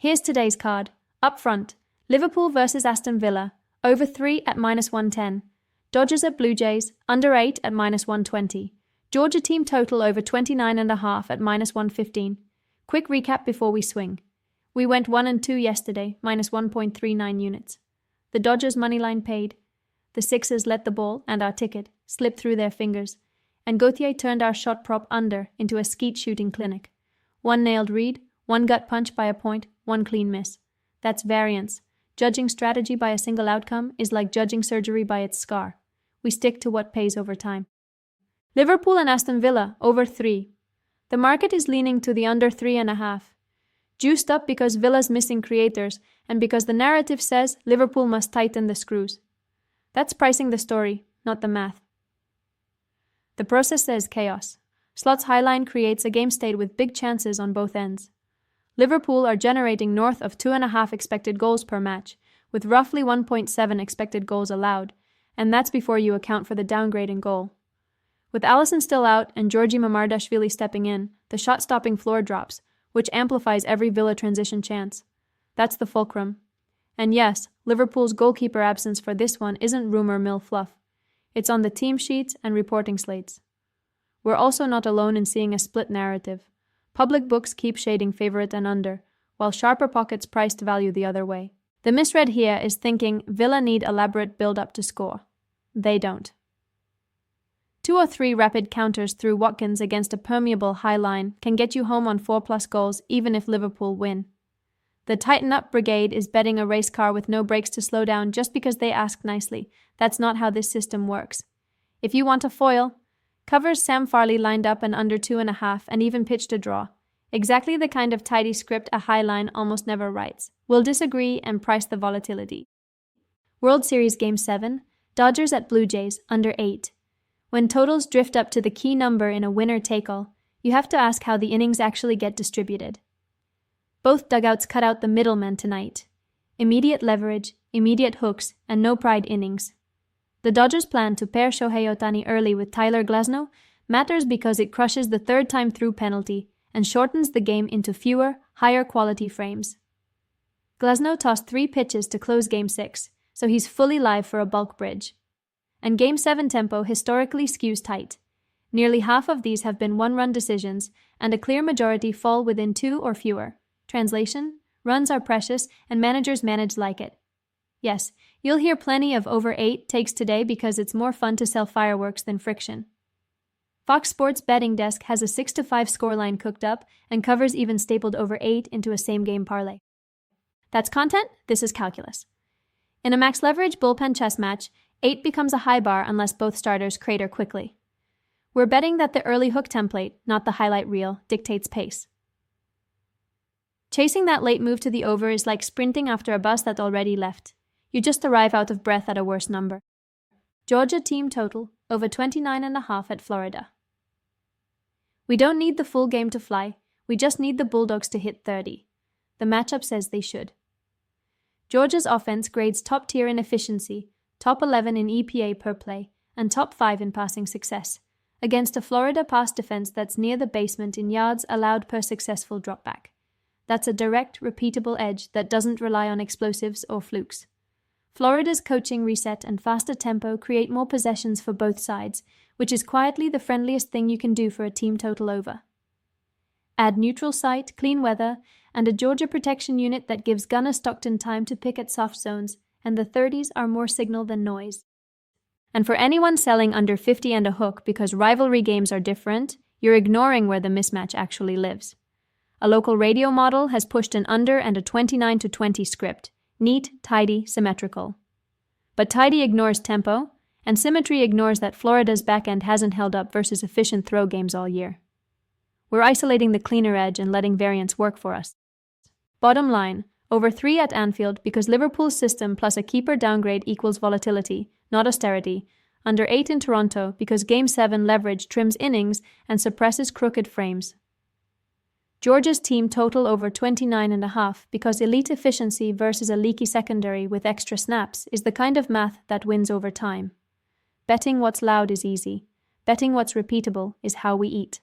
Here's today's card. Up front, Liverpool versus Aston Villa, over 3 at -110. Dodgers at Blue Jays, under 8 at -120. Georgia team total over 29.5 at -115. Quick recap before we swing. We went 1-2 yesterday, -1.39 units. The Dodgers moneyline paid. The Sixers let the ball and our ticket slip through their fingers. And Gauthier turned our shot prop under into a skeet shooting clinic. One nailed read, one gut punch by a point, one clean miss. That's variance. Judging strategy by a single outcome is like judging surgery by its scar. We stick to what pays over time. Liverpool and Aston Villa, over 3. The market is leaning to the under 3.5. Juiced up because Villa's missing creators and because the narrative says Liverpool must tighten the screws. That's pricing the story, not the math. The process says chaos. Slots Highline creates a game state with big chances on both ends. Liverpool are generating north of 2.5 expected goals per match, with roughly 1.7 expected goals allowed, and that's before you account for the downgrade in goal. With Alisson still out and Mamardashvili stepping in, the shot-stopping floor drops, which amplifies every Villa transition chance. That's the fulcrum. And yes, Liverpool's goalkeeper absence for this one isn't rumor mill fluff. It's on the team sheets and reporting slates. We're also not alone in seeing a split narrative. Public books keep shading favorite and under, while sharper pockets priced value the other way. The misread here is thinking Villa need elaborate build-up to score. They don't. 2 or 3 rapid counters through Watkins against a permeable high line can get you home on 4+ goals even if Liverpool win. The Tighten Up Brigade is betting a race car with no brakes to slow down just because they ask nicely. That's not how this system works. If you want a foil, covers Sam Farley lined up an under 2.5 and even pitched a draw. Exactly the kind of tidy script a high line almost never writes. We'll disagree and price the volatility. World Series Game 7, Dodgers at Blue Jays, under 8. When totals drift up to the key number in a winner-take-all, you have to ask how the innings actually get distributed. Both dugouts cut out the middlemen tonight. Immediate leverage, immediate hooks, and no pride innings. The Dodgers' plan to pair Shohei Ohtani early with Tyler Glasnow matters because it crushes the third time through penalty and shortens the game into fewer, higher-quality frames. Glasnow tossed 3 pitches to close Game 6, so he's fully live for a bulk bridge. And Game 7 tempo historically skews tight. Nearly half of these have been one-run decisions, and a clear majority fall within 2 or fewer. Translation: runs are precious, and managers manage like it. Yes, you'll hear plenty of over 8 takes today because it's more fun to sell fireworks than friction. Fox Sports betting desk has a 6-5 scoreline cooked up, and covers even stapled over 8 into a same-game parlay. That's content, this is calculus. In a max leverage bullpen chess match, 8 becomes a high bar unless both starters crater quickly. We're betting that the early hook template, not the highlight reel, dictates pace. Chasing that late move to the over is like sprinting after a bus that already left. You just arrive out of breath at a worse number. Georgia team total, over 29.5 at Florida. We don't need the full game to fly, we just need the Bulldogs to hit 30. The matchup says they should. Georgia's offense grades top tier in efficiency, top 11 in EPA per play, and top 5 in passing success, against a Florida pass defense that's near the basement in yards allowed per successful dropback. That's a direct, repeatable edge that doesn't rely on explosives or flukes. Florida's coaching reset and faster tempo create more possessions for both sides, which is quietly the friendliest thing you can do for a team total over. Add neutral site, clean weather, and a Georgia protection unit that gives Gunnar Stockton time to pick at soft zones, and the 30s are more signal than noise. And for anyone selling under 50 and a hook because rivalry games are different, you're ignoring where the mismatch actually lives. A local radio model has pushed an under and a 29-20 script. Neat, tidy, symmetrical. But tidy ignores tempo, and symmetry ignores that Florida's backend hasn't held up versus efficient throw games all year. We're isolating the cleaner edge and letting variance work for us. Bottom line, over 3 at Anfield because Liverpool's system plus a keeper downgrade equals volatility, not austerity. Under 8 in Toronto because Game 7 leverage trims innings and suppresses crooked frames. Georgia's team total over 29.5 because elite efficiency versus a leaky secondary with extra snaps is the kind of math that wins over time. Betting what's loud is easy. Betting what's repeatable is how we eat.